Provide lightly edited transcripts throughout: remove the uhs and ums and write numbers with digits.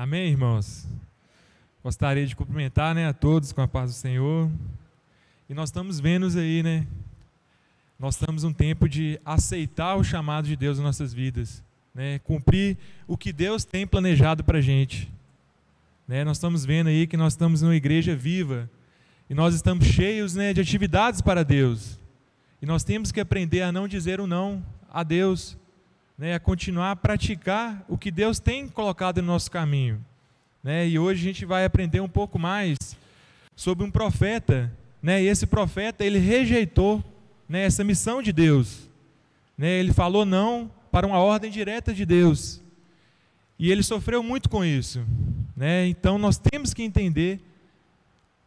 Amém, irmãos? Gostaria de cumprimentar, a todos com a paz do Senhor. E nós estamos vendo aí, Nós estamos um tempo de aceitar o chamado de Deus nas nossas vidas, Cumprir o que Deus tem planejado para a gente. Nós estamos vendo aí que nós estamos numa igreja viva e nós estamos cheios, de atividades para Deus. E nós temos que aprender a não dizer o não a Deus, a continuar a praticar o que Deus tem colocado no nosso caminho. E hoje a gente vai aprender um pouco mais sobre um profeta, e esse profeta, ele rejeitou, essa missão de Deus. Ele falou não para uma ordem direta de Deus. E ele sofreu muito com isso. Então nós temos que entender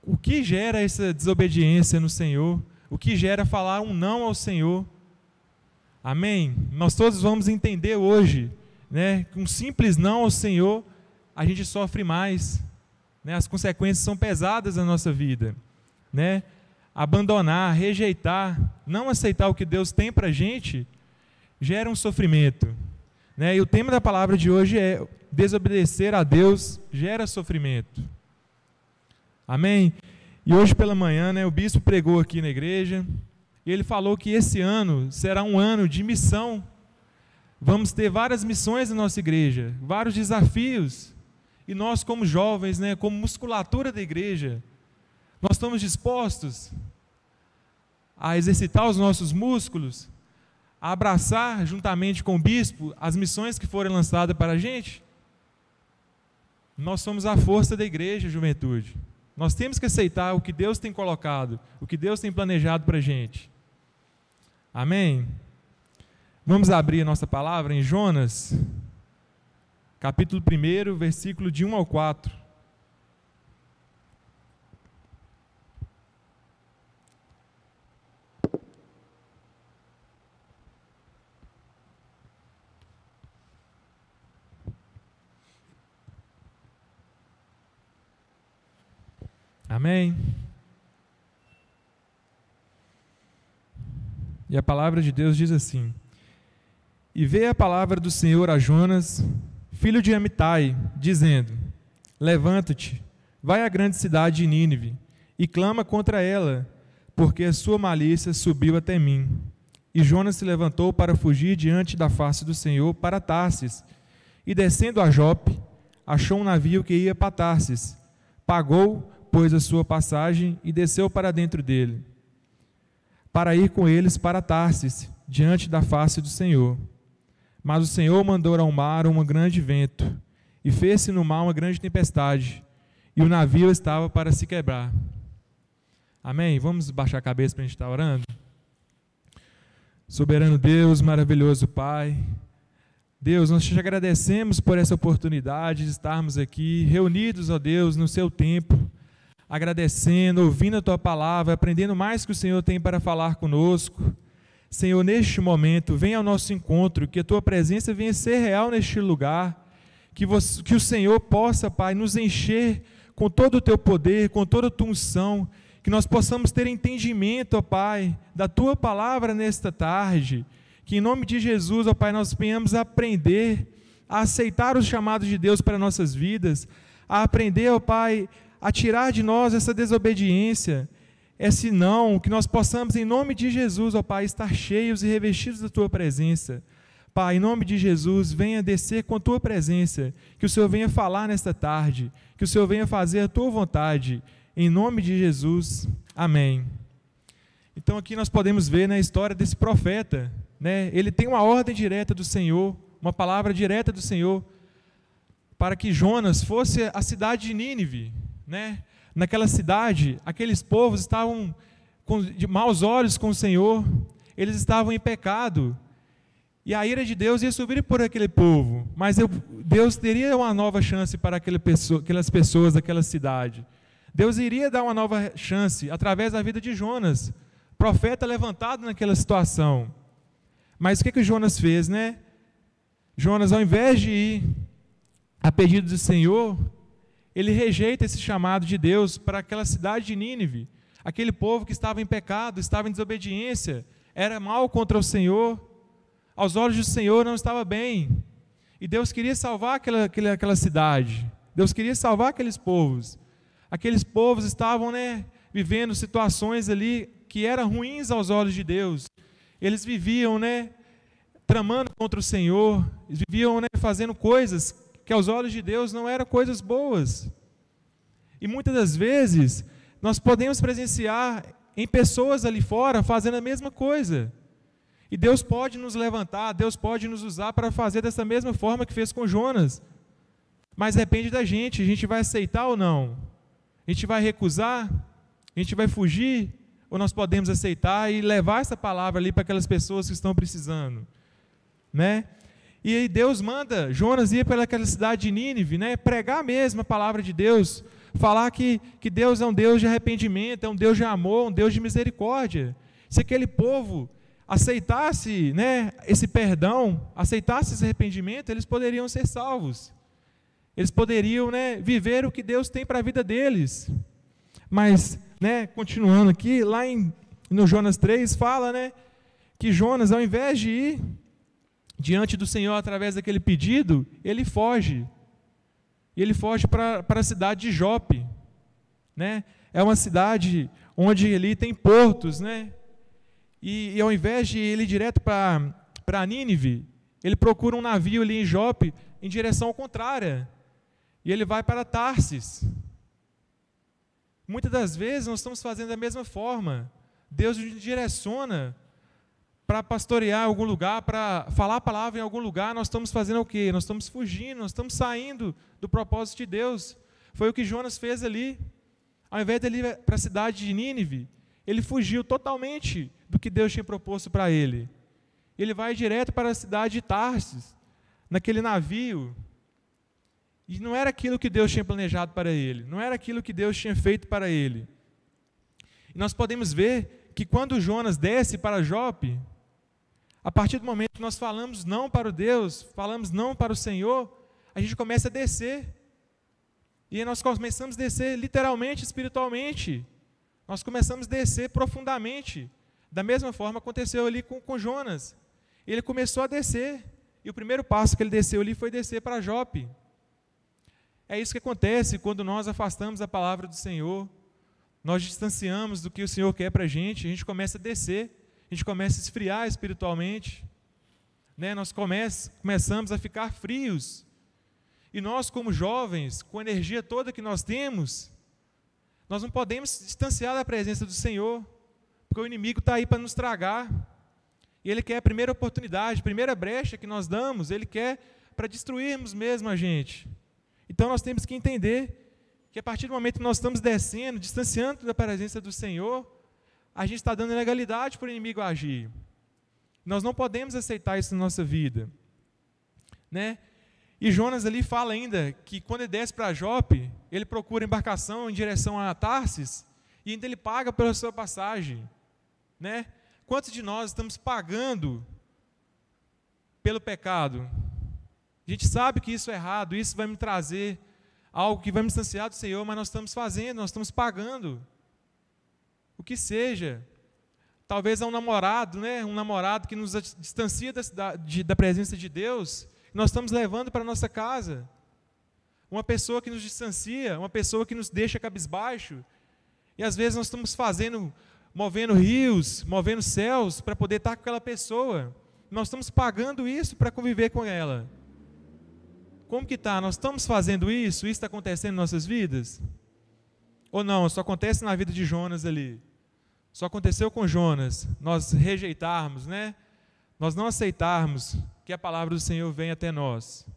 o que gera essa desobediência no Senhor, o que gera falar um não ao Senhor. Amém? Nós todos vamos entender hoje, que um simples não ao Senhor, a gente sofre mais, as consequências são pesadas na nossa vida, Abandonar, rejeitar, não aceitar o que Deus tem para a gente, gera um sofrimento, E o tema da palavra de hoje é: desobedecer a Deus gera sofrimento. Amém? E hoje pela manhã, o bispo pregou aqui na igreja, e ele falou que esse ano será um ano de missão. Vamos ter várias missões na nossa igreja, vários desafios. E nós, como jovens, como musculatura da igreja, nós estamos dispostos a exercitar os nossos músculos, a abraçar juntamente com o bispo as missões que forem lançadas para a gente? Nós somos a força da igreja, juventude. Nós temos que aceitar o que Deus tem colocado, o que Deus tem planejado para a gente. Amém? Vamos abrir a nossa palavra em Jonas, capítulo 1, versículo de 1 ao 4. Amém? E a palavra de Deus diz assim: E veio a palavra do Senhor a Jonas, filho de Amitai, dizendo: Levanta-te, vai à grande cidade de Nínive, e clama contra ela, porque a sua malícia subiu até mim. E Jonas se levantou para fugir diante da face do Senhor para Tarsis, e descendo a Jope, achou um navio que ia para Tarsis, pagou, pois, a sua passagem, e desceu para dentro dele, para ir com eles para Tarsis, diante da face do Senhor. Mas o Senhor mandou ao mar um grande vento, e fez-se no mar uma grande tempestade, e o navio estava para se quebrar. Amém? Vamos baixar a cabeça para a gente estar orando? Soberano Deus, maravilhoso Pai, Deus, nós te agradecemos por essa oportunidade de estarmos aqui, reunidos, ó Deus, no seu templo, agradecendo, ouvindo a Tua palavra, aprendendo mais que o Senhor tem para falar conosco. Senhor, neste momento, venha ao nosso encontro, que a Tua presença venha ser real neste lugar, que o Senhor possa, Pai, nos encher com todo o Teu poder, com toda a Tua unção, que nós possamos ter entendimento, ó Pai, da Tua palavra nesta tarde, que em nome de Jesus, ó Pai, nós venhamos aprender a aceitar os chamados de Deus para nossas vidas, a aprender, ó Pai, a tirar de nós essa desobediência, esse não, que nós possamos, em nome de Jesus, ó Pai, estar cheios e revestidos da Tua presença. Pai, em nome de Jesus, venha descer com a Tua presença, que o Senhor venha falar nesta tarde, que o Senhor venha fazer a Tua vontade, em nome de Jesus, amém. Então aqui nós podemos ver na história desse profeta, ele tem uma ordem direta do Senhor, uma palavra direta do Senhor, para que Jonas fosse à cidade de Nínive, Naquela cidade, aqueles povos estavam de maus olhos com o Senhor, eles estavam em pecado, e a ira de Deus ia subir por aquele povo, mas Deus teria uma nova chance para aquelas pessoas daquela cidade. Deus iria dar uma nova chance através da vida de Jonas, profeta levantado naquela situação. Mas o que Jonas fez, Jonas, ao invés de ir a pedido do Senhor, ele rejeita esse chamado de Deus para aquela cidade de Nínive, aquele povo que estava em pecado, estava em desobediência, era mal contra o Senhor, aos olhos do Senhor não estava bem, e Deus queria salvar aquela cidade, Deus queria salvar aqueles povos. Aqueles povos estavam, né, vivendo situações ali que eram ruins aos olhos de Deus. Eles viviam, né, tramando contra o Senhor, eles viviam, né, fazendo coisas que aos olhos de Deus não eram coisas boas. E muitas das vezes nós podemos presenciar em pessoas ali fora fazendo a mesma coisa. E Deus pode nos levantar, Deus pode nos usar para fazer dessa mesma forma que fez com Jonas. Mas depende da gente, a gente vai aceitar ou não? A gente vai recusar? A gente vai fugir? Ou nós podemos aceitar e levar essa palavra ali para aquelas pessoas que estão precisando? Né? E aí Deus manda Jonas ir para aquela cidade de Nínive, né? Pregar mesmo a palavra de Deus, falar que Deus é um Deus de arrependimento, é um Deus de amor, um Deus de misericórdia. Se aquele povo aceitasse, né, esse perdão, aceitasse esse arrependimento, eles poderiam ser salvos. Eles poderiam, né, viver o que Deus tem para a vida deles. Mas, né, continuando aqui, lá no Jonas 3, fala, né, que Jonas, ao invés de ir diante do Senhor através daquele pedido, ele foge. E ele foge para a cidade de Jope. Né? É uma cidade onde ali tem portos, né? E ao invés de ir direto para Nínive, ele procura um navio ali em Jope em direção contrária. E ele vai para Tarsis. Muitas das vezes nós estamos fazendo da mesma forma. Deus nos direciona para pastorear em algum lugar, para falar a palavra em algum lugar. Nós estamos fazendo o quê? Nós estamos fugindo, nós estamos saindo do propósito de Deus. Foi o que Jonas fez ali. Ao invés de ele ir para a cidade de Nínive, ele fugiu totalmente do que Deus tinha proposto para ele. Ele vai direto para a cidade de Tarsis, naquele navio. E não era aquilo que Deus tinha planejado para ele, não era aquilo que Deus tinha feito para ele. E nós podemos ver que quando Jonas desce para Jope, a partir do momento que nós falamos não para o Deus, falamos não para o Senhor, a gente começa a descer. E aí nós começamos a descer literalmente, espiritualmente. Nós começamos a descer profundamente. Da mesma forma aconteceu ali com Jonas. Ele começou a descer. E o primeiro passo que ele desceu ali foi descer para Jope. É isso que acontece quando nós afastamos a palavra do Senhor. Nós distanciamos do que o Senhor quer para a gente começa a descer. A gente começa a esfriar espiritualmente. Né? Nós começamos a ficar frios. E nós, como jovens, com a energia toda que nós temos, nós não podemos distanciar da presença do Senhor, porque o inimigo está aí para nos tragar. E ele quer a primeira oportunidade, a primeira brecha que nós damos, ele quer para destruirmos mesmo a gente. Então nós temos que entender que a partir do momento que nós estamos descendo, distanciando da presença do Senhor, a gente está dando legalidade para o inimigo agir. Nós não podemos aceitar isso na nossa vida. Né? E Jonas ali fala ainda que quando ele desce para Jope, ele procura embarcação em direção a Tarsis, e ainda ele paga pela sua passagem. Né? Quantos de nós estamos pagando pelo pecado? A gente sabe que isso é errado, isso vai me trazer algo que vai me distanciar do Senhor, mas nós estamos fazendo, nós estamos pagando. O que seja. Talvez é um namorado, né? Um namorado que nos distancia da presença de Deus, nós estamos levando para a nossa casa. Uma pessoa que nos distancia, uma pessoa que nos deixa cabisbaixo, e às vezes nós estamos movendo rios, movendo céus, para poder estar com aquela pessoa. Nós estamos pagando isso para conviver com ela. Como que está? Nós estamos fazendo isso? Isso está acontecendo em nossas vidas? Ou não? Só acontece na vida de Jonas ali. Só aconteceu com Jonas, nós rejeitarmos, né? Nós não aceitarmos que a palavra do Senhor venha até nós.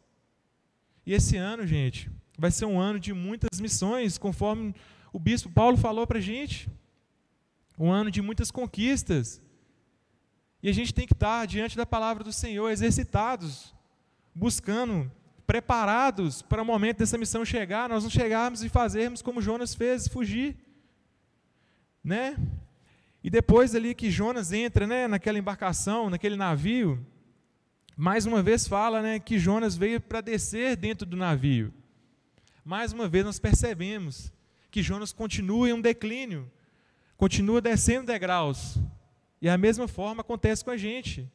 E esse ano, gente, vai ser um ano de muitas missões, conforme o bispo Paulo falou para a gente. Um ano de muitas conquistas. E a gente tem que estar diante da palavra do Senhor, exercitados, buscando, preparados para o momento dessa missão chegar, nós não chegarmos e fazermos como Jonas fez, fugir. Né? E depois ali que Jonas entra, né, naquela embarcação, naquele navio, mais uma vez fala, né, que Jonas veio para descer dentro do navio. Mais uma vez nós percebemos que Jonas continua em um declínio, continua descendo degraus. E a mesma forma acontece com a gente.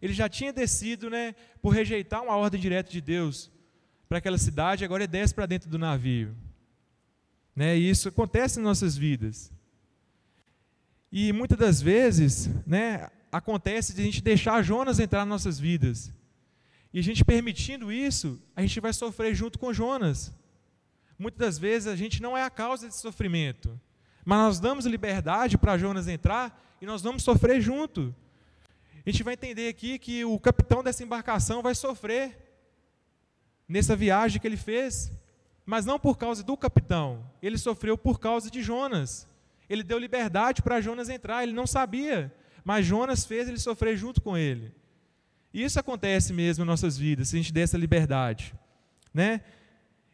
Ele já tinha descido, né, por rejeitar uma ordem direta de Deus, para aquela cidade, agora ele desce para dentro do navio. Né? E isso acontece em nossas vidas. E muitas das vezes, né, acontece de a gente deixar Jonas entrar nas nossas vidas. E a gente permitindo isso, a gente vai sofrer junto com Jonas. Muitas das vezes a gente não é a causa desse sofrimento, mas nós damos liberdade para Jonas entrar e nós vamos sofrer junto. A gente vai entender aqui que o capitão dessa embarcação vai sofrer nessa viagem que ele fez, mas não por causa do capitão, ele sofreu por causa de Jonas. Ele deu liberdade para Jonas entrar, ele não sabia, mas Jonas fez ele sofrer junto com ele. E isso acontece mesmo em nossas vidas, se a gente der essa liberdade, né?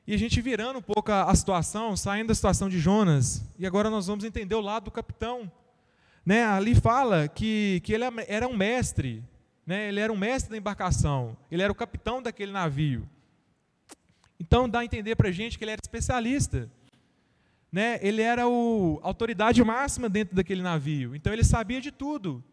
E a gente virando um pouco a situação, saindo da situação de Jonas, e agora nós vamos entender o lado do capitão. Né? Ali fala que ele era um mestre, né? Ele era um mestre da embarcação, ele era o capitão daquele navio. Então dá a entender para a gente que ele era especialista. Né? Ele era a autoridade máxima dentro daquele navio, então ele sabia de tudo.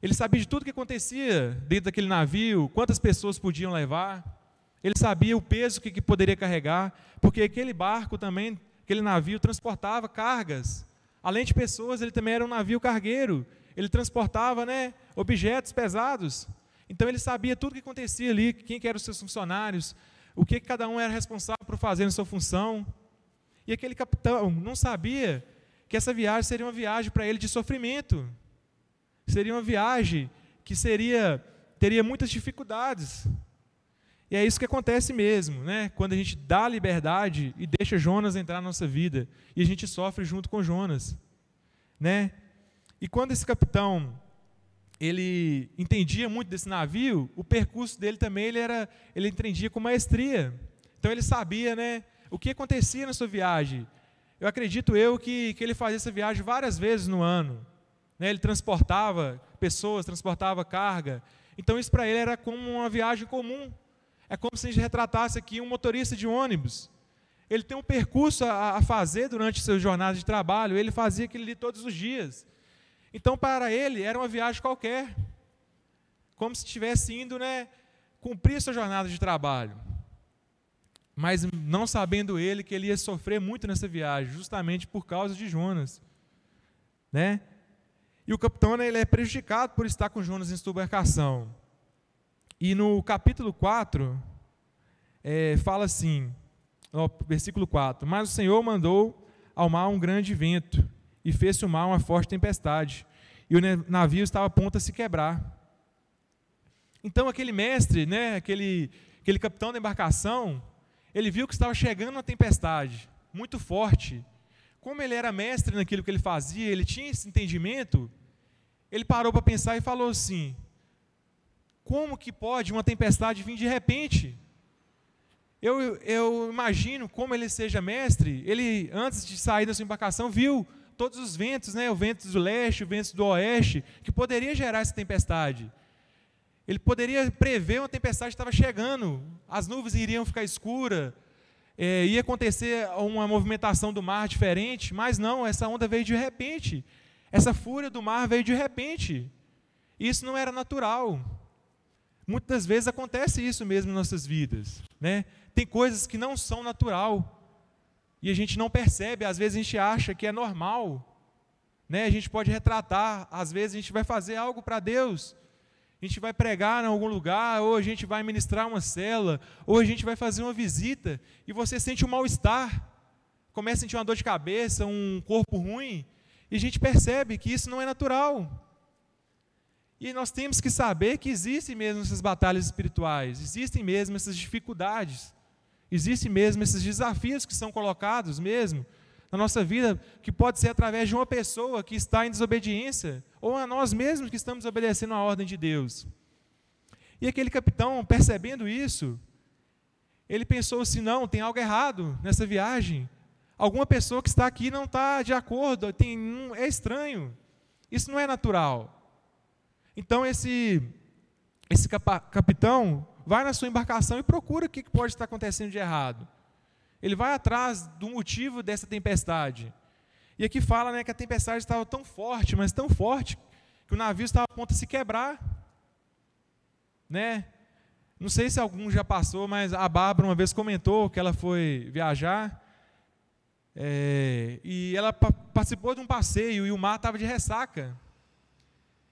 Ele sabia de tudo que acontecia dentro daquele navio, quantas pessoas podiam levar. Ele sabia o peso que poderia carregar, porque aquele barco também, aquele navio transportava cargas. Além de pessoas, ele também era um navio cargueiro. Ele transportava, né, objetos pesados. Então ele sabia tudo o que acontecia ali, quem que eram os seus funcionários, o que cada um era responsável por fazer na sua função. E aquele capitão não sabia que essa viagem seria uma viagem para ele de sofrimento. Seria uma viagem que teria muitas dificuldades. E é isso que acontece mesmo, né? Quando a gente dá liberdade e deixa Jonas entrar na nossa vida, e a gente sofre junto com Jonas, né? E quando esse capitão, ele entendia muito desse navio, o percurso dele também ele entendia com maestria. Então ele sabia, né, o que acontecia na sua viagem. Eu acredito que ele fazia essa viagem várias vezes no ano, né? Ele transportava pessoas, transportava carga. Então isso para ele era como uma viagem comum. É como se a gente retratasse aqui um motorista de ônibus. Ele tem um percurso a fazer durante sua jornada de trabalho, ele fazia aquilo ali todos os dias. Então, para ele, era uma viagem qualquer, como se estivesse indo, né, cumprir sua jornada de trabalho. Mas não sabendo ele que ele ia sofrer muito nessa viagem, justamente por causa de Jonas. Né? E o capitão, né, ele é prejudicado por estar com Jonas em sua embarcação. E no capítulo 4, fala assim, no versículo 4, mas o Senhor mandou ao mar um grande vento, e fez-se o mar uma forte tempestade, e o navio estava a ponto de se quebrar. Então aquele mestre, né, aquele capitão da embarcação, ele viu que estava chegando uma tempestade muito forte. Como ele era mestre naquilo que ele fazia, ele tinha esse entendimento, ele parou para pensar e falou assim: como que pode uma tempestade vir de repente? Eu imagino como ele seja mestre, ele, antes de sair da sua embarcação, viu todos os ventos, né, o vento do leste, o vento do oeste, que poderia gerar essa tempestade. Ele poderia prever uma tempestade que estava chegando, as nuvens iriam ficar escuras, ia acontecer uma movimentação do mar diferente, mas não, essa onda veio de repente, essa fúria do mar veio de repente. Isso não era natural. Muitas vezes acontece isso mesmo em nossas vidas, né? Tem coisas que não são natural e a gente não percebe, às vezes a gente acha que é normal, né? A gente pode retratar, às vezes a gente vai fazer algo para Deus, a gente vai pregar em algum lugar, ou a gente vai ministrar uma célula, ou a gente vai fazer uma visita e você sente um mal-estar, começa a sentir uma dor de cabeça, um corpo ruim, e a gente percebe que isso não é natural. E nós temos que saber que existem mesmo essas batalhas espirituais, existem mesmo essas dificuldades, existem mesmo esses desafios que são colocados mesmo na nossa vida, que pode ser através de uma pessoa que está em desobediência, ou a nós mesmos que estamos obedecendo a ordem de Deus. E aquele capitão, percebendo isso, ele pensou assim: não, tem algo errado nessa viagem, alguma pessoa que está aqui não está de acordo, é estranho, isso não é natural. Então esse capitão vai na sua embarcação e procura o que pode estar acontecendo de errado. Ele vai atrás do motivo dessa tempestade. E aqui fala, né, que a tempestade estava tão forte, mas tão forte, que o navio estava a ponto de se quebrar. Né? Não sei se algum já passou, mas a Bárbara uma vez comentou que ela foi viajar, e ela participou de um passeio e o mar estava de ressaca.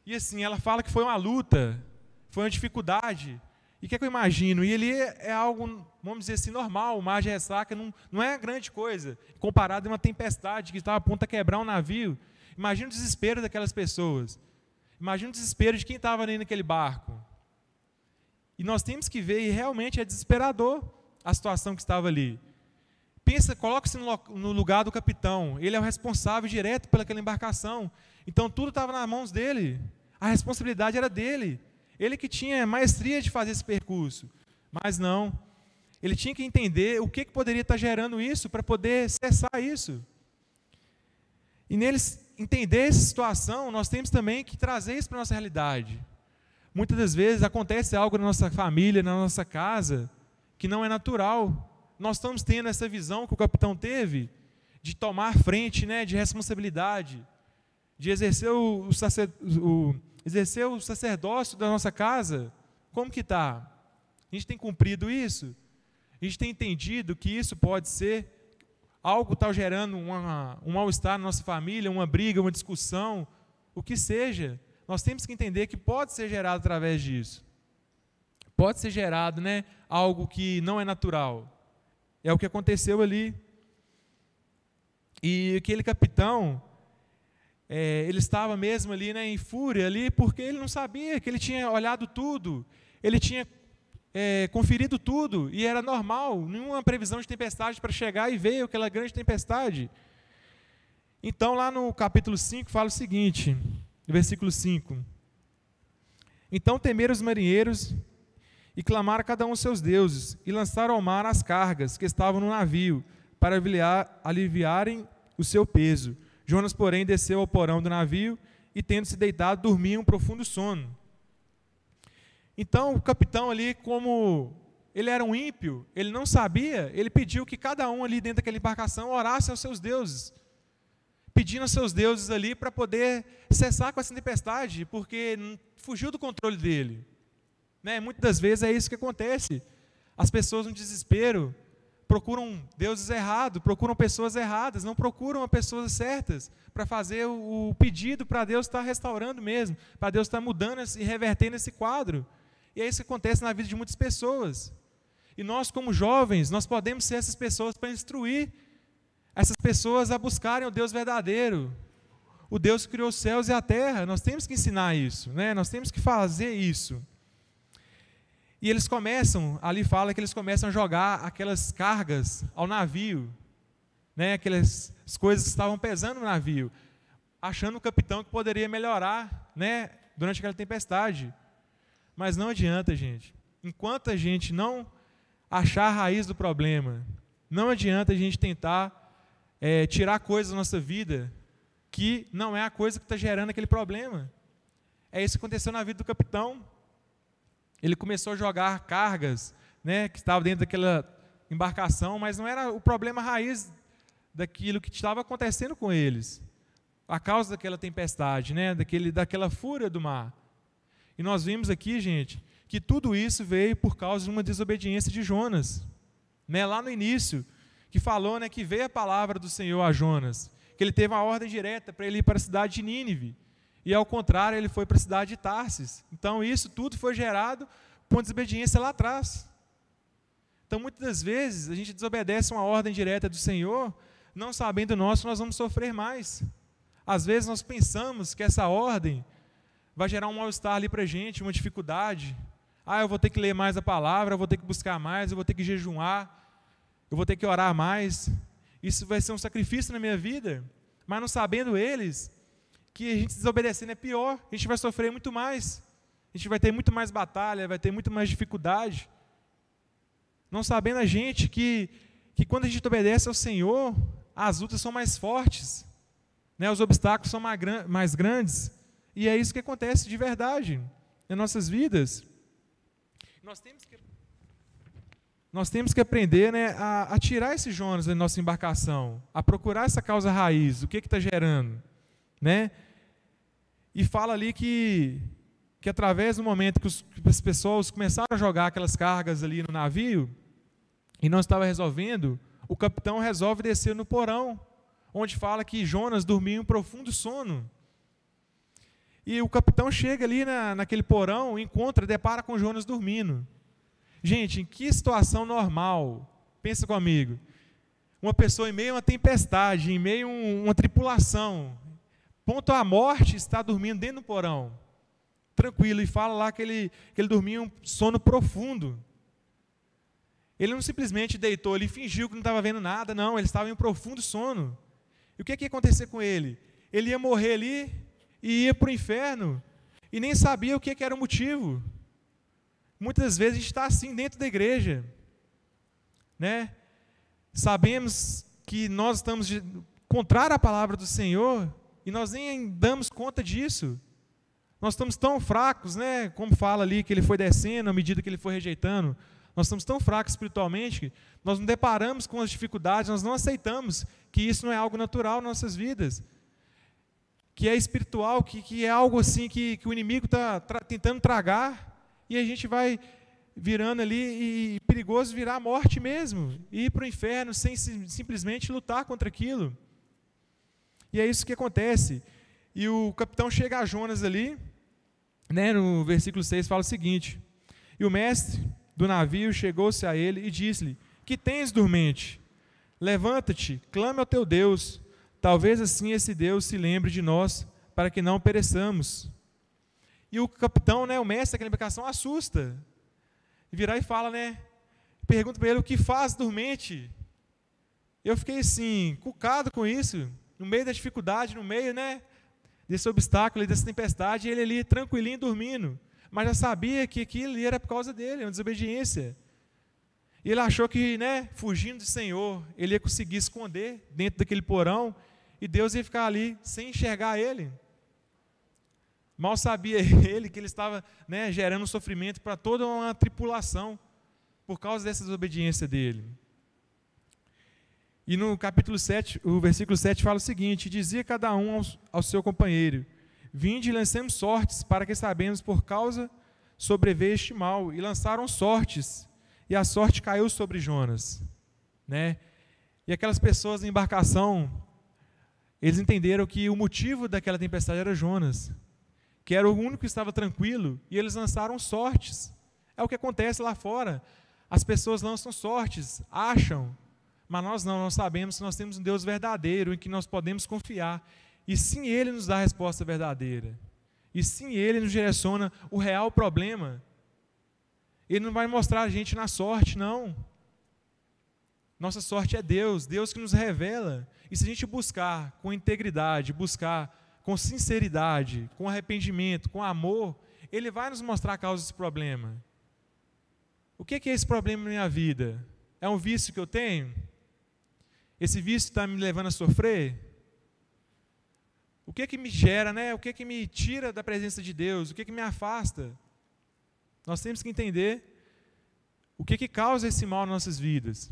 E assim, ela fala que foi uma luta, foi uma dificuldade. E o que é que eu imagino? E ali é algo, vamos dizer assim, normal. O mar de ressaca não é grande coisa, comparado a uma tempestade que estava a ponto de quebrar um navio. Imagina o desespero daquelas pessoas. Imagina o desespero de quem estava ali naquele barco. E nós temos que ver, e realmente é desesperador a situação que estava ali. Pensa, coloque-se no lugar do capitão. Ele é o responsável direto pelaquela embarcação. Então tudo estava nas mãos dele. A responsabilidade era dele. Ele que tinha maestria de fazer esse percurso. Mas não. Ele tinha que entender o que poderia estar gerando isso para poder cessar isso. E neles entender essa situação, nós temos também que trazer isso para a nossa realidade. Muitas das vezes acontece algo na nossa família, na nossa casa, que não é natural. Nós estamos tendo essa visão que o capitão teve, de tomar frente, né, de responsabilidade, de exercer exercer o sacerdócio da nossa casa. Como que está? A gente tem cumprido isso? A gente tem entendido que isso pode ser algo que está gerando um mal-estar na nossa família, uma briga, uma discussão, o que seja. Nós temos que entender que pode ser gerado através disso. Pode ser gerado, né, algo que não é natural. É o que aconteceu ali. E aquele capitão, ele estava mesmo ali, né, em fúria ali, porque ele não sabia, que ele tinha olhado tudo, ele tinha conferido tudo, e era normal, nenhuma previsão de tempestade para chegar, e veio aquela grande tempestade. Então, lá no capítulo 5, fala o seguinte, no versículo 5. Então temeram os marinheiros e clamaram a cada um seus deuses, e lançaram ao mar as cargas que estavam no navio, para aliviarem o seu peso. Jonas, porém, desceu ao porão do navio, e tendo-se deitado, dormia um profundo sono. Então, o capitão ali, como ele era um ímpio, ele não sabia, ele pediu que cada um ali dentro daquela embarcação orasse aos seus deuses, pedindo aos seus deuses ali para poder cessar com essa tempestade, porque fugiu do controle dele. Né? Muitas das vezes é isso que acontece. As pessoas no desespero procuram deuses errados, procuram pessoas erradas, não procuram as pessoas certas para fazer o pedido para Deus estar restaurando mesmo, para Deus estar mudando e revertendo esse quadro. E é isso que acontece na vida de muitas pessoas. E nós, como jovens, nós podemos ser essas pessoas para instruir essas pessoas a buscarem o Deus verdadeiro, o Deus que criou os céus e a terra. Nós temos que ensinar isso, né? Nós temos que fazer isso. E eles começam, ali fala que eles começam a jogar aquelas cargas ao navio, né? Aquelas coisas que estavam pesando no navio, achando o capitão que poderia melhorar, né? Durante aquela tempestade. Mas não adianta, gente. Enquanto a gente não achar a raiz do problema, não adianta a gente tentar tirar coisas da nossa vida que não é a coisa que está gerando aquele problema. É isso que aconteceu na vida do capitão. Ele começou a jogar cargas, né, que estavam dentro daquela embarcação, mas não era o problema raiz daquilo que estava acontecendo com eles, a causa daquela tempestade, né, daquela fúria do mar. E nós vimos aqui, gente, que tudo isso veio por causa de uma desobediência de Jonas. Né, lá no início, que falou, né, que veio a palavra do Senhor a Jonas, que ele teve uma ordem direta para ele ir para a cidade de Nínive. E, ao contrário, ele foi para a cidade de Tarsis. Então, isso tudo foi gerado por uma desobediência lá atrás. Então, muitas das vezes, a gente desobedece uma ordem direta do Senhor, não sabendo nós vamos sofrer mais. Às vezes, nós pensamos que essa ordem vai gerar um mal-estar ali para a gente, uma dificuldade. Eu vou ter que ler mais a palavra, eu vou ter que buscar mais, eu vou ter que jejuar, eu vou ter que orar mais. Isso vai ser um sacrifício na minha vida. Mas não sabendo eles que a gente desobedecendo é pior, a gente vai sofrer muito mais, a gente vai ter muito mais batalha, vai ter muito mais dificuldade. Não sabendo a gente que quando a gente obedece ao Senhor, as lutas são mais fortes, né? Os obstáculos são mais grandes, e é isso que acontece de verdade nas nossas vidas. Nós temos que aprender, né, a tirar esse Jonas da nossa embarcação, a procurar essa causa raiz, o que está gerando, né? E fala ali que que através do momento que as pessoas começaram a jogar aquelas cargas ali no navio, e não estava resolvendo, o capitão resolve descer no porão, onde fala que Jonas dormia em um profundo sono. E o capitão chega ali naquele porão, depara com Jonas dormindo. Gente, em que situação normal? Pensa comigo. Uma pessoa em meio a uma tempestade, em meio a uma tripulação, ponto à morte, está dormindo dentro do porão, tranquilo, e fala lá que ele dormia um sono profundo. Ele não simplesmente deitou, ele fingiu que não estava vendo nada, não, ele estava em um profundo sono. E o que ia acontecer com ele? Ele ia morrer ali e ia para o inferno, e nem sabia o que era o motivo. Muitas vezes a gente está assim dentro da igreja, né? Sabemos que nós estamos contrário à palavra do Senhor, e nós nem damos conta disso. Nós estamos tão fracos, né? Como fala ali que ele foi descendo à medida que ele foi rejeitando. Nós estamos tão fracos espiritualmente, nós nos deparamos com as dificuldades, nós não aceitamos que isso não é algo natural nas nossas vidas, que é espiritual, que é algo assim que o inimigo está tentando tragar, e a gente vai virando ali, e perigoso virar a morte mesmo, e ir para o inferno sem simplesmente lutar contra aquilo. E é isso que acontece. E o capitão chega a Jonas ali, né, no versículo 6 fala o seguinte: e o mestre do navio chegou-se a ele e disse-lhe: que tens, dormente? Levanta-te, clame ao teu Deus, talvez assim esse Deus se lembre de nós, para que não pereçamos. E o capitão, né, o mestre daquela embarcação, assusta, e virar e fala, né, pergunta para ele: o que faz, dormente? Eu fiquei assim, cucado com isso, no meio da dificuldade, no meio, né, desse obstáculo, dessa tempestade, ele ali tranquilinho, dormindo, mas já sabia que aquilo era por causa dele, uma desobediência. E ele achou que, né, fugindo do Senhor, ele ia conseguir esconder dentro daquele porão, e Deus ia ficar ali sem enxergar ele. Mal sabia ele que ele estava, né, gerando sofrimento para toda uma tripulação, por causa dessa desobediência dele. E no capítulo 7, o versículo 7 fala o seguinte: dizia cada um ao seu companheiro: vinde e lancemos sortes, para que sabemos por causa sobreveio este mal. E lançaram sortes, e a sorte caiu sobre Jonas, né? E aquelas pessoas na embarcação, eles entenderam que o motivo daquela tempestade era Jonas, que era o único que estava tranquilo, e eles lançaram sortes. É o que acontece lá fora. As pessoas lançam sortes, acham, mas nós não, nós sabemos que nós temos um Deus verdadeiro, em que nós podemos confiar, e sim Ele nos dá a resposta verdadeira, e sim Ele nos direciona o real problema. Ele não vai mostrar a gente na sorte, não. Nossa sorte é Deus, Deus que nos revela, e se a gente buscar com integridade, buscar com sinceridade, com arrependimento, com amor, Ele vai nos mostrar a causa desse problema. O que é esse problema na minha vida? É um vício que eu tenho? Esse vício está me levando a sofrer? O que me gera, né? O que me tira da presença de Deus? O que me afasta? Nós temos que entender o que causa esse mal nas nossas vidas.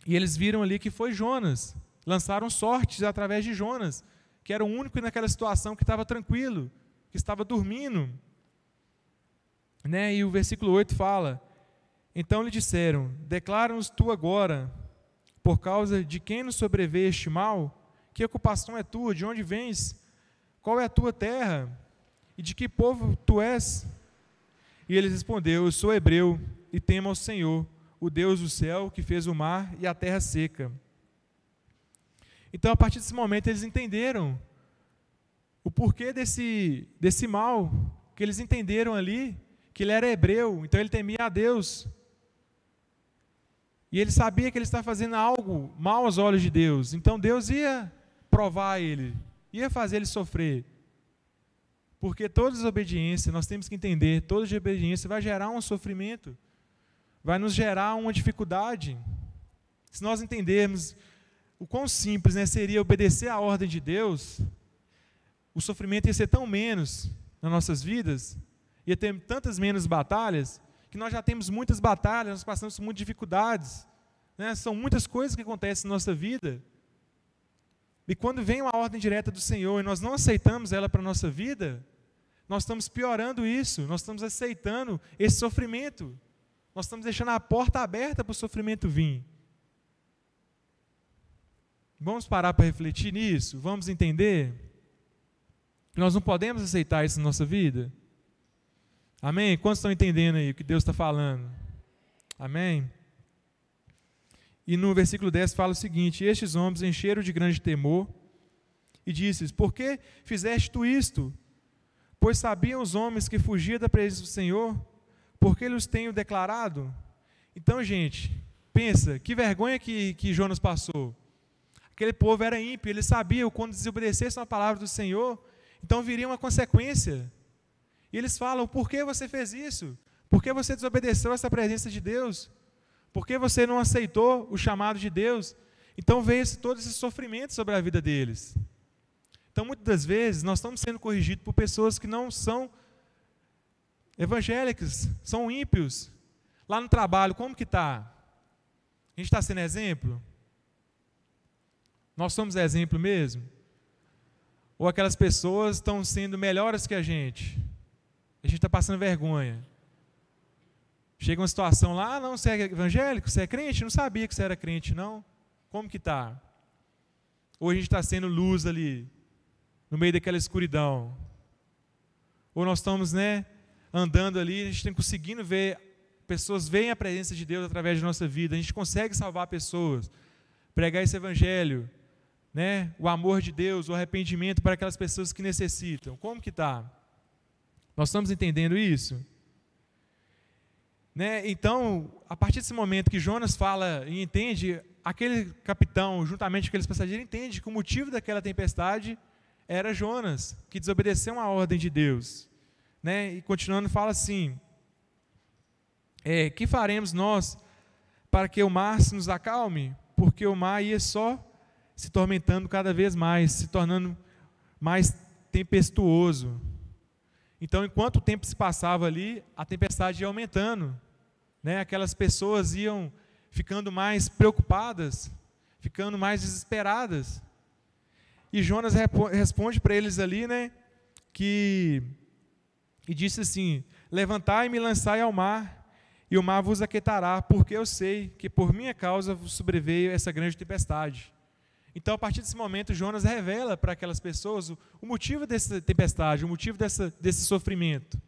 E eles viram ali que foi Jonas. Lançaram sortes através de Jonas, que era o único naquela situação que estava tranquilo, que estava dormindo. Né? E o versículo 8 fala: então lhe disseram: declara-nos tu agora, por causa de quem nos sobreveio este mal? Que ocupação é tua? De onde vens? Qual é a tua terra? E de que povo tu és? E ele respondeu: eu sou hebreu, e temo ao Senhor, o Deus do céu, que fez o mar e a terra seca. Então, a partir desse momento, eles entenderam o porquê desse mal, que eles entenderam ali, que ele era hebreu, então ele temia a Deus. E ele sabia que ele estava fazendo algo mal aos olhos de Deus, então Deus ia provar ele, ia fazer ele sofrer. Porque toda desobediência, nós temos que entender, toda desobediência vai gerar um sofrimento, vai nos gerar uma dificuldade. Se nós entendermos o quão simples, né, seria obedecer à ordem de Deus, o sofrimento ia ser tão menos nas nossas vidas, ia ter tantas menos batalhas, que nós já temos muitas batalhas, nós passamos por muitas dificuldades, né? São muitas coisas que acontecem na nossa vida, e quando vem uma ordem direta do Senhor, e nós não aceitamos ela para a nossa vida, nós estamos piorando isso, nós estamos aceitando esse sofrimento, nós estamos deixando a porta aberta para o sofrimento vir. Vamos parar para refletir nisso? Vamos entender que nós não podemos aceitar isso na nossa vida? Amém? Quantos estão entendendo aí o que Deus está falando? Amém? E no versículo 10 fala o seguinte: estes homens encheram de grande temor e disse: por que fizeste tu isto? Pois sabiam os homens que fugia da presença do Senhor, porque ele os tenho declarado. Então, gente, pensa, que vergonha que Jonas passou. Aquele povo era ímpio, eles sabiam quando desobedecessem a palavra do Senhor, então viria uma consequência. E eles falam: por que você fez isso? Por que você desobedeceu essa presença de Deus? Por que você não aceitou o chamado de Deus? Então veio todo esse sofrimento sobre a vida deles. Então, muitas das vezes, nós estamos sendo corrigidos por pessoas que não são evangélicos, são ímpios. Lá no trabalho, como que está? A gente está sendo exemplo? Nós somos exemplo mesmo? Ou aquelas pessoas estão sendo melhores que a gente está passando vergonha? Chega uma situação lá: não, você é evangélico? Você é crente? Não sabia que você era crente, não. Como que está? Ou a gente está sendo luz ali, no meio daquela escuridão? Ou nós estamos, andando ali, a gente está conseguindo ver, pessoas veem a presença de Deus através da nossa vida, a gente consegue salvar pessoas, pregar esse evangelho, o amor de Deus, o arrependimento para aquelas pessoas que necessitam. Como que está? Nós estamos entendendo isso? Então, a partir desse momento que Jonas fala e entende, aquele capitão, juntamente com aqueles passageiros, entende que o motivo daquela tempestade era Jonas, que desobedeceu uma ordem de Deus. E continuando, fala assim: que faremos nós para que o mar se nos acalme? Porque o mar ia só se tormentando cada vez mais, se tornando mais tempestuoso. Então, enquanto o tempo se passava ali, a tempestade ia aumentando. Aquelas pessoas iam ficando mais preocupadas, ficando mais desesperadas. E Jonas responde para eles ali, e disse assim: levantai-me e lançai ao mar, e o mar vos aquietará, porque eu sei que por minha causa vos sobreveio essa grande tempestade. Então, a partir desse momento, Jonas revela para aquelas pessoas o motivo dessa tempestade, o motivo desse sofrimento.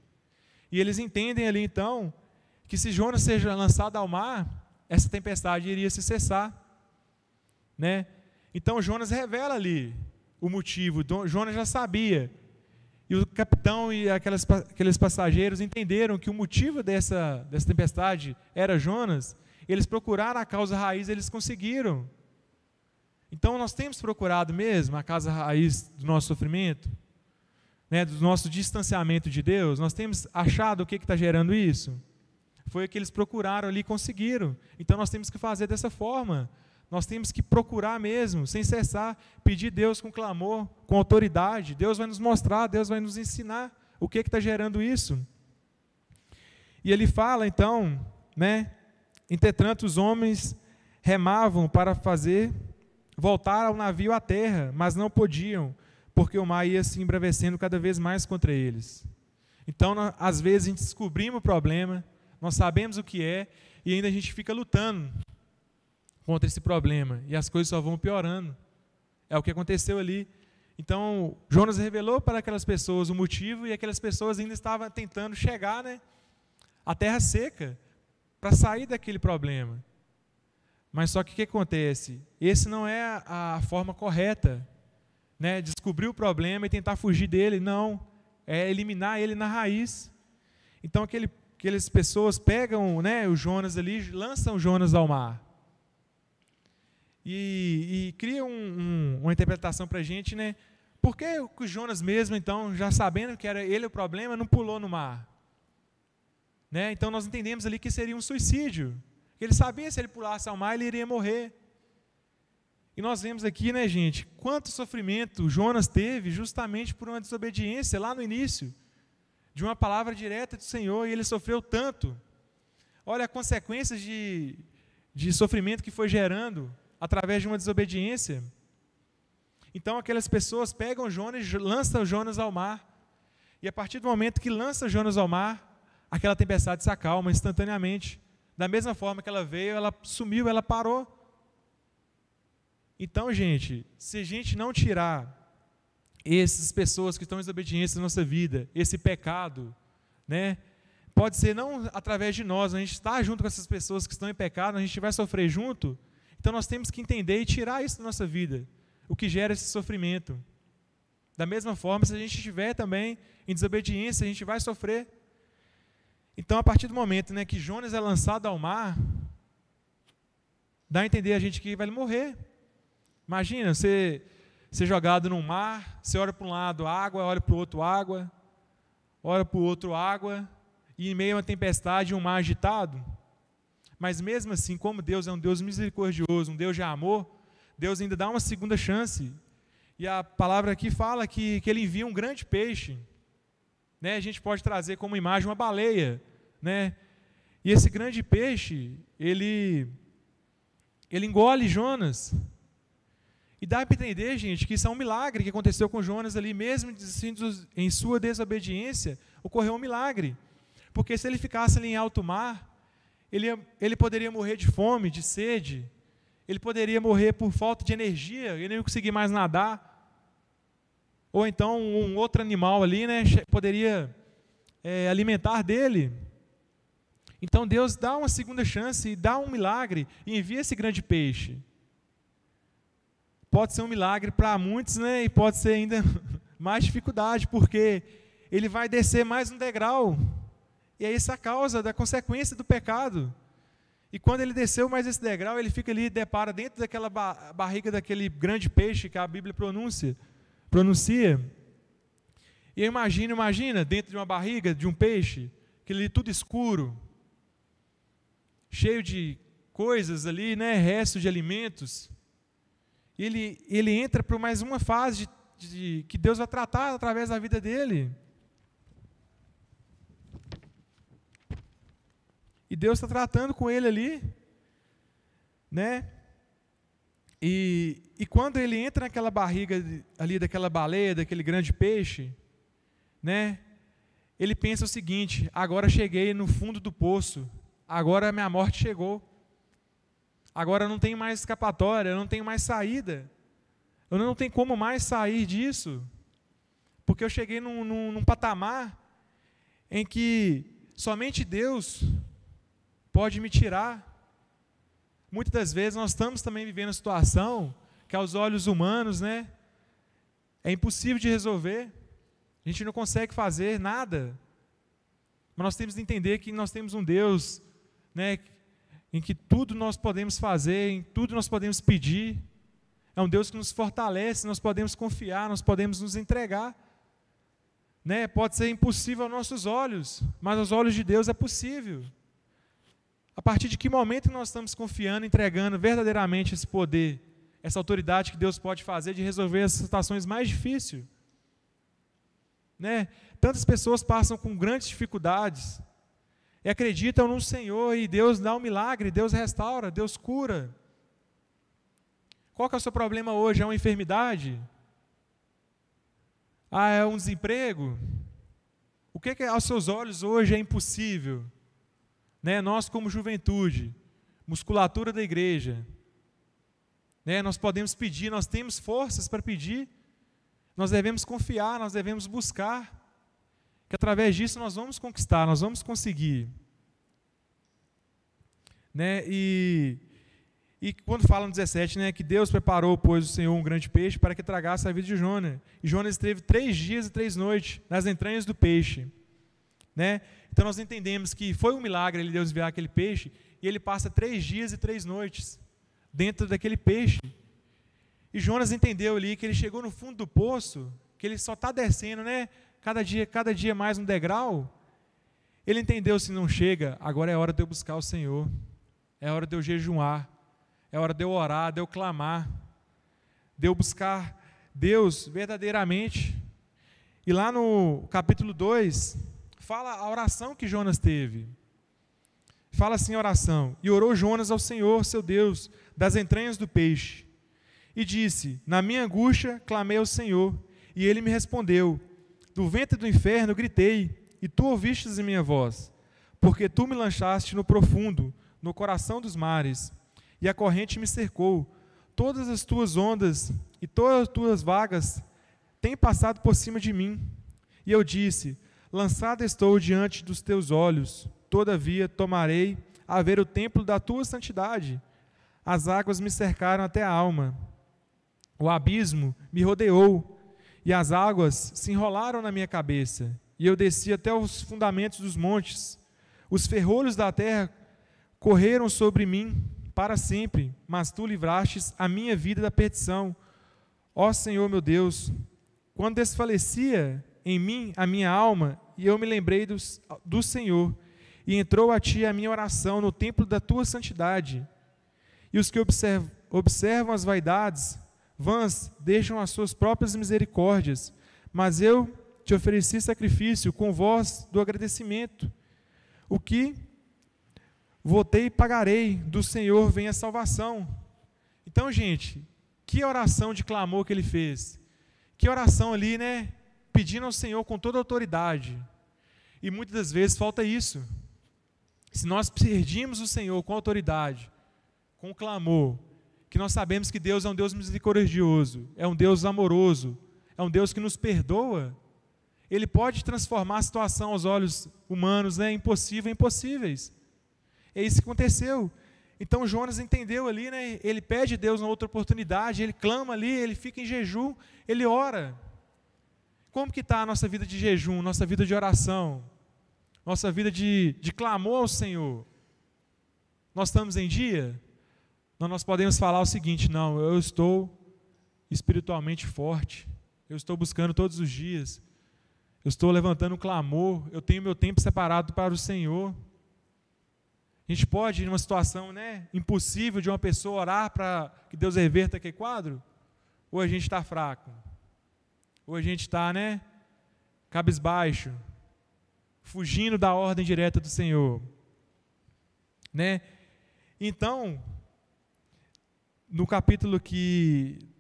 E eles entendem ali, então, que se Jonas seja lançado ao mar, essa tempestade iria se cessar. Então, Jonas revela ali o motivo. Jonas já sabia. E o capitão e aqueles passageiros entenderam que o motivo dessa tempestade era Jonas. Eles procuraram a causa raiz, eles conseguiram. Então, nós temos procurado mesmo a causa raiz do nosso sofrimento, do nosso distanciamento de Deus. Nós temos achado o que está gerando isso? Foi o que eles procuraram ali e conseguiram. Então, nós temos que fazer dessa forma. Nós temos que procurar mesmo, sem cessar, pedir Deus com clamor, com autoridade. Deus vai nos mostrar, Deus vai nos ensinar o que está gerando isso. E ele fala, então, entretanto os homens remavam para fazer voltar ao navio à terra, mas não podiam, porque o mar ia se embravecendo cada vez mais contra eles. Então, às vezes, a gente descobrimos o problema, nós sabemos o que é, e ainda a gente fica lutando contra esse problema, e as coisas só vão piorando. É o que aconteceu ali. Então, Jonas revelou para aquelas pessoas o motivo, e aquelas pessoas ainda estavam tentando chegar à terra seca, para sair daquele problema. Mas só que o que acontece? Esse não é a forma correta, descobrir o problema e tentar fugir dele, não. É eliminar ele na raiz. Então, aquelas pessoas pegam o Jonas ali, lançam o Jonas ao mar. E criam uma interpretação para a gente, por que o Jonas mesmo, então, já sabendo que era ele o problema, não pulou no mar? Então, nós entendemos ali que seria um suicídio. Ele sabia que se ele pulasse ao mar, ele iria morrer. E nós vemos aqui, gente, quanto sofrimento Jonas teve justamente por uma desobediência lá no início, de uma palavra direta do Senhor, e ele sofreu tanto. Olha a consequência de sofrimento que foi gerando através de uma desobediência. Então, aquelas pessoas pegam Jonas e lançam Jonas ao mar. E a partir do momento que lança Jonas ao mar, aquela tempestade se acalma instantaneamente. Da mesma forma que ela veio, ela sumiu, ela parou. Então, gente, se a gente não tirar essas pessoas que estão em desobediência na nossa vida, esse pecado, né? Pode ser não através de nós, a gente está junto com essas pessoas que estão em pecado, a gente vai sofrer junto, então nós temos que entender e tirar isso da nossa vida, o que gera esse sofrimento. Da mesma forma, se a gente estiver também em desobediência, a gente vai sofrer. Então, a partir do momento, né, que Jonas é lançado ao mar, dá a entender a gente que vai morrer. Imagina, você ser jogado no mar, você olha para um lado água, olha para o outro água, olha para o outro água, e em meio a uma tempestade, um mar agitado. Mas mesmo assim, como Deus é um Deus misericordioso, um Deus de amor, Deus ainda dá uma segunda chance. E a palavra aqui fala que Ele envia um grande peixe. Né? A gente pode trazer como imagem uma baleia. Né? E esse grande peixe, ele engole Jonas. E dá para entender, gente, que isso é um milagre que aconteceu com Jonas ali, mesmo em sua desobediência, ocorreu um milagre. Porque se ele ficasse ali em alto mar, ele poderia morrer de fome, de sede, ele poderia morrer por falta de energia, ele não ia conseguir mais nadar. Ou então um outro animal ali, né, poderia alimentar dele. Então Deus dá uma segunda chance e dá um milagre e envia esse grande peixe. Pode ser um milagre para muitos, né, e pode ser ainda mais dificuldade, porque ele vai descer mais um degrau. E é essa a causa da consequência do pecado. E quando ele desceu mais esse degrau, ele fica ali, depara dentro daquela barriga daquele grande peixe que a Bíblia pronuncia. E eu imagina, dentro de uma barriga de um peixe, aquele ali tudo escuro, cheio de coisas ali, né, restos de alimentos. Ele entra para mais uma fase que Deus vai tratar através da vida dele. E Deus está tratando com ele ali, né? E quando ele entra naquela barriga ali daquela baleia, daquele grande peixe, né? Ele pensa o seguinte: agora cheguei no fundo do poço, agora a minha morte chegou. Agora não tem mais escapatória, não tem mais saída. Eu não tenho como mais sair disso, porque eu cheguei num patamar em que somente Deus pode me tirar. Muitas das vezes nós estamos também vivendo uma situação que aos olhos humanos, né, é impossível de resolver. A gente não consegue fazer nada. Mas nós temos de entender que nós temos um Deus, né, em que tudo nós podemos fazer, em tudo nós podemos pedir. É um Deus que nos fortalece, nós podemos confiar, nós podemos nos entregar. Né? Pode ser impossível aos nossos olhos, mas aos olhos de Deus é possível. A partir de que momento nós estamos confiando, entregando verdadeiramente esse poder, essa autoridade que Deus pode fazer de resolver as situações mais difíceis? Né? Tantas pessoas passam com grandes dificuldades e acreditam no Senhor, e Deus dá um milagre, Deus restaura, Deus cura. Qual que é o seu problema hoje? É uma enfermidade? É um desemprego? O que aos seus olhos hoje é impossível? Né? Nós, como juventude, musculatura da igreja, né? Nós podemos pedir, nós temos forças para pedir, nós devemos confiar, nós devemos buscar, que através disso nós vamos conquistar, nós vamos conseguir. Né? E quando fala no 17, né, que Deus preparou, pois, o Senhor um grande peixe para que tragasse a vida de Jonas. E Jonas esteve 3 dias e 3 noites nas entranhas do peixe. Né? Então nós entendemos que foi um milagre ele Deus enviar aquele peixe, e ele passa 3 dias e 3 noites dentro daquele peixe. E Jonas entendeu ali que ele chegou no fundo do poço, que ele só está descendo, né, cada dia mais um degrau. Ele entendeu: se não chega, agora é hora de eu buscar o Senhor, é hora de eu jejuar, é hora de eu orar, de eu clamar, de eu buscar Deus verdadeiramente. E lá no capítulo 2, fala a oração que Jonas teve. Fala assim a oração: e orou Jonas ao Senhor, seu Deus, das entranhas do peixe, e disse: na minha angústia clamei ao Senhor, e ele me respondeu: do ventre do inferno gritei, e tu ouvistes a minha voz, porque tu me lançaste no profundo, no coração dos mares, e a corrente me cercou. Todas as tuas ondas e todas as tuas vagas têm passado por cima de mim. E eu disse, lançado estou diante dos teus olhos, todavia tomarei a ver o templo da tua santidade. As águas me cercaram até a alma, o abismo me rodeou, e as águas se enrolaram na minha cabeça, e eu desci até os fundamentos dos montes. Os ferrolhos da terra correram sobre mim para sempre, mas tu livrastes a minha vida da perdição. Ó Senhor meu Deus, quando desfalecia em mim a minha alma, e eu me lembrei do Senhor, e entrou a ti a minha oração no templo da tua santidade. E os que observam as vaidades vãs deixam as suas próprias misericórdias, mas eu te ofereci sacrifício com voz do agradecimento. O que votei e pagarei, do Senhor vem a salvação. Então, gente, que oração de clamor que ele fez. Que oração ali, né? Pedindo ao Senhor com toda a autoridade. E muitas das vezes falta isso. Se nós pedirmos o Senhor com autoridade, com clamor, que nós sabemos que Deus é um Deus misericordioso, é um Deus amoroso, é um Deus que nos perdoa, Ele pode transformar a situação aos olhos humanos, né, impossível em possíveis. É isso que aconteceu. Então Jonas entendeu ali, né, ele pede a Deus uma outra oportunidade, ele clama ali, ele fica em jejum, ele ora. Como que está a nossa vida de jejum, nossa vida de oração, nossa vida de clamor ao Senhor? Nós estamos em dia? Nós podemos falar o seguinte, não, eu estou espiritualmente forte, eu estou buscando todos os dias, eu estou levantando um clamor, eu tenho meu tempo separado para o Senhor. A gente pode, numa situação, né, impossível de uma pessoa orar para que Deus reverta aquele quadro? Ou a gente está fraco? Ou a gente está, né, cabisbaixo, fugindo da ordem direta do Senhor? Né? Então, no capítulo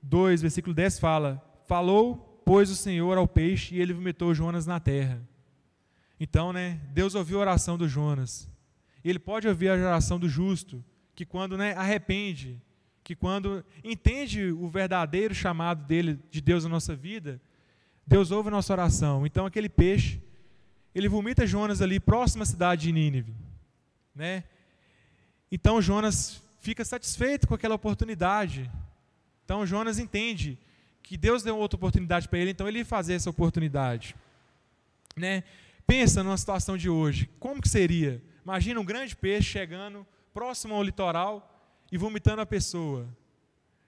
2, versículo 10 fala, falou, pois, o Senhor ao peixe e ele vomitou Jonas na terra. Então, né, Deus ouviu a oração do Jonas. Ele pode ouvir a oração do justo, que quando, né, arrepende, que quando entende o verdadeiro chamado dele, de Deus na nossa vida, Deus ouve a nossa oração. Então aquele peixe, ele vomita Jonas ali próximo à cidade de Nínive, né? Então Jonas fica satisfeito com aquela oportunidade. Então Jonas entende que Deus deu outra oportunidade para ele, então ele ia fazer essa oportunidade, né? Pensa numa situação de hoje, como que seria? Imagina um grande peixe chegando próximo ao litoral e vomitando a pessoa.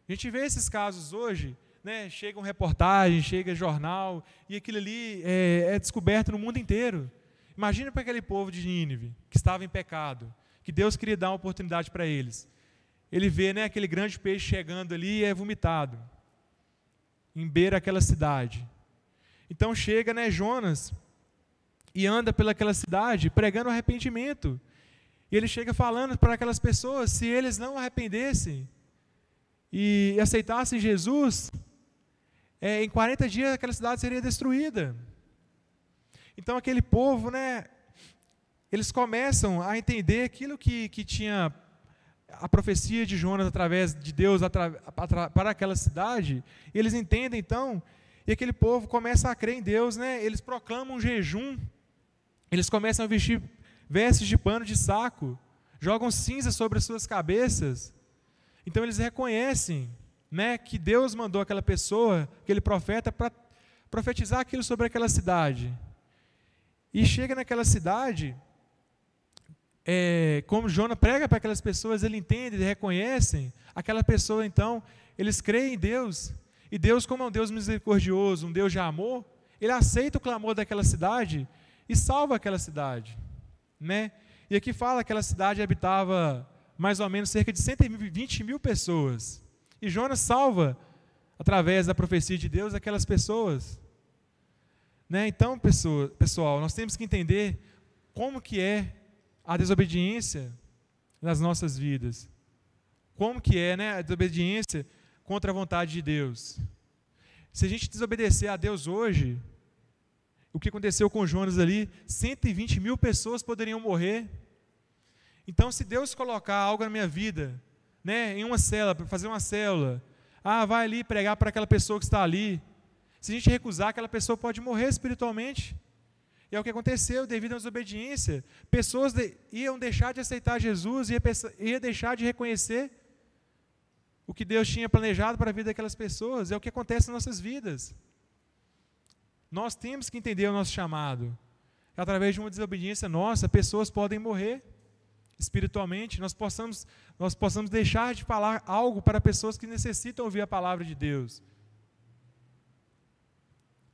A gente vê esses casos hoje, né? Chega uma reportagem, chega jornal, e aquilo ali é descoberto no mundo inteiro. Imagina para aquele povo de Nínive, que estava em pecado, que Deus queria dar uma oportunidade para eles. Ele vê, né, aquele grande peixe chegando ali e é vomitado, em beira aquela cidade. Então chega, né, Jonas, e anda pelaquela cidade pregando arrependimento. E ele chega falando para aquelas pessoas, se eles não arrependessem e aceitassem Jesus, em 40 dias aquela cidade seria destruída. Então aquele povo, né, eles começam a entender aquilo que tinha a profecia de Jonas através de Deus para aquela cidade, e eles entendem então, e aquele povo começa a crer em Deus, né, eles proclamam um jejum, eles começam a vestir vestes de pano de saco, jogam cinza sobre as suas cabeças. Então eles reconhecem, né, que Deus mandou aquela pessoa, aquele profeta, para profetizar aquilo sobre aquela cidade. E chega naquela cidade, como Jonas prega para aquelas pessoas, ele entende, eles reconhecem, aquela pessoa então, eles creem em Deus, e Deus, como é um Deus misericordioso, um Deus de amor, ele aceita o clamor daquela cidade e salva aquela cidade, né? E aqui fala que aquela cidade habitava mais ou menos cerca de 120 mil pessoas, e Jonas salva, através da profecia de Deus, aquelas pessoas, né? Então, pessoal, nós temos que entender como que é a desobediência nas nossas vidas, como que é, né, a desobediência contra a vontade de Deus. Se a gente desobedecer a Deus hoje, O que aconteceu com Jonas ali, 120 mil pessoas poderiam morrer. Então, se Deus colocar algo na minha vida, né, em uma célula, para fazer uma célula, vai ali pregar para aquela pessoa que está ali. Se a gente recusar, aquela pessoa pode morrer espiritualmente. E é o que aconteceu, devido à desobediência. Pessoas iam deixar de aceitar Jesus, ia deixar de reconhecer o que Deus tinha planejado para a vida daquelas pessoas. É o que acontece nas nossas vidas. Nós temos que entender o nosso chamado. Através de uma desobediência nossa, pessoas podem morrer espiritualmente. Nós possamos deixar de falar algo para pessoas que necessitam ouvir a palavra de Deus.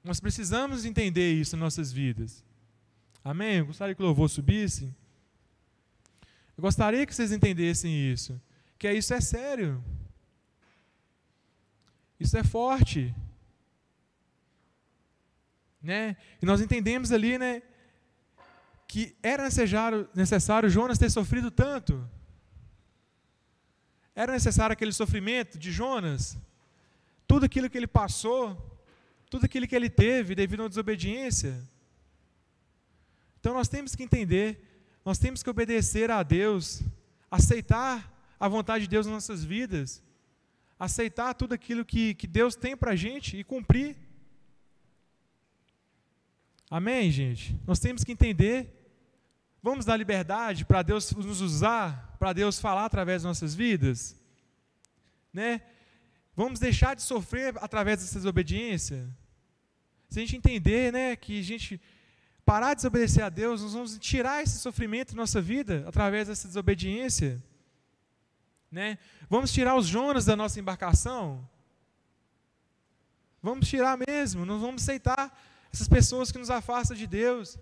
Nós precisamos entender isso em nossas vidas. Amém? Eu gostaria que o louvor subisse. Eu gostaria que vocês entendessem isso. Que isso é sério. Isso é forte. Né? E nós entendemos ali, né, que era necessário Jonas ter sofrido tanto. Era necessário aquele sofrimento de Jonas. Tudo aquilo que ele passou, tudo aquilo que ele teve devido à desobediência. Então nós temos que entender, nós temos que obedecer a Deus, aceitar a vontade de Deus nas nossas vidas, aceitar tudo aquilo que Deus tem para a gente e cumprir. Amém, gente? Nós temos que entender, vamos dar liberdade para Deus nos usar, para Deus falar através das nossas vidas, né? Vamos deixar de sofrer através dessa desobediência. Se a gente entender, né, que a gente parar de desobedecer a Deus, nós vamos tirar esse sofrimento da nossa vida através dessa desobediência, né? Vamos tirar os Jonas da nossa embarcação. Vamos tirar mesmo, não vamos aceitar essas pessoas que nos afastam de Deus,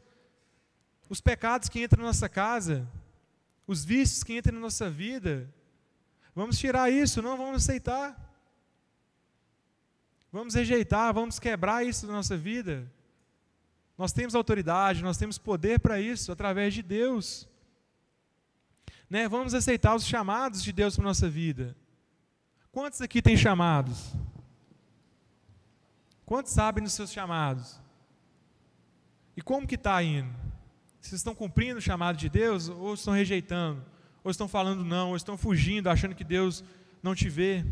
os pecados que entram na nossa casa, os vícios que entram na nossa vida. Vamos tirar isso, não vamos aceitar. Vamos rejeitar, vamos quebrar isso da nossa vida. Nós temos autoridade, nós temos poder para isso, através de Deus. Né? Vamos aceitar os chamados de Deus para a nossa vida. Quantos aqui têm chamados? Quantos sabem dos seus chamados? E como que está indo? Vocês estão cumprindo o chamado de Deus, ou estão rejeitando? Ou estão falando não, ou estão fugindo, achando que Deus não te vê?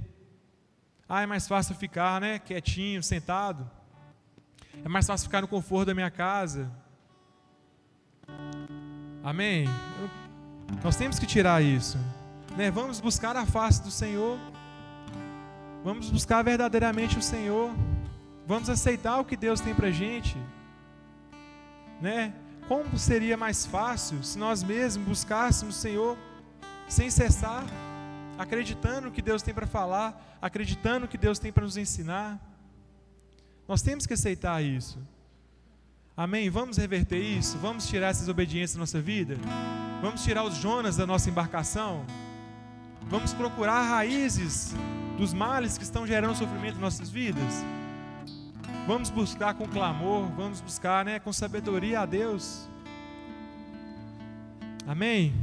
É mais fácil ficar, né, quietinho, sentado. É mais fácil ficar no conforto da minha casa. Amém? Nós temos que tirar isso, né? Vamos buscar a face do Senhor. Vamos buscar verdadeiramente o Senhor. Vamos aceitar o que Deus tem para a gente, né? Como seria mais fácil se nós mesmos buscássemos o Senhor sem cessar, acreditando no que Deus tem para falar, acreditando no que Deus tem para nos ensinar. Nós temos que aceitar isso. Amém? Vamos reverter isso? Vamos tirar essa desobediência da nossa vida? Vamos tirar os Jonas da nossa embarcação? Vamos procurar raízes dos males que estão gerando sofrimento em nossas vidas? Vamos buscar com clamor, vamos buscar, né, com sabedoria a Deus. Amém?